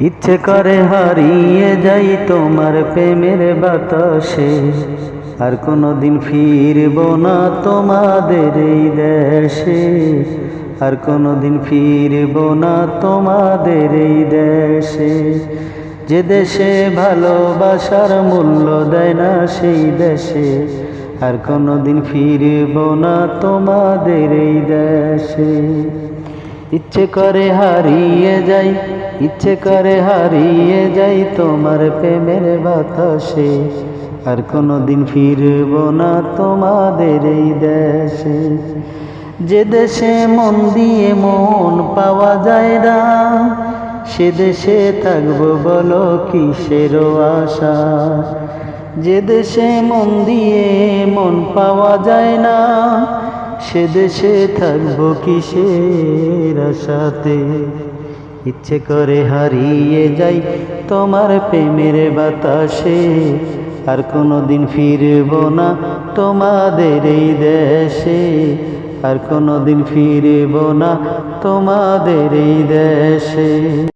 ইচ্ছে করে হারিয়ে যাই তোমার প্রেমের বাতাসে, আর কোনোদিন ফিরব না তোমাদের এই দেশে, আর কোনোদিন ফিরব না তোমাদের এই দেশে। যে দেশে ভালোবাসার মূল্য দেয় না সেই দেশে, আর কোনোদিন ফিরব না তোমাদের এই দেশে। ইচ্ছে করে হারিয়ে যাই, ইচ্ছে করে হারিয়ে যাই তোমার প্রেমের বাতাসে, আর কোনোদিন ফিরব না তোমাদের এই দেশে। যে দেশে মন দিয়ে মন পাওয়া যায় না, সে দেশে থাকবো বলো কিসের আশা। যে দেশে মন দিয়ে মন পাওয়া যায় না, সে দেশে থাকবো কিসের আশাতে। ইচ্ছে করে হারিয়ে যাই তোমার প্রেমের বাতাসে, আর কোনোদিন ফিরব না তোমাদের এই দেশে, আর কোনোদিন ফিরব না তোমাদের এই দেশে।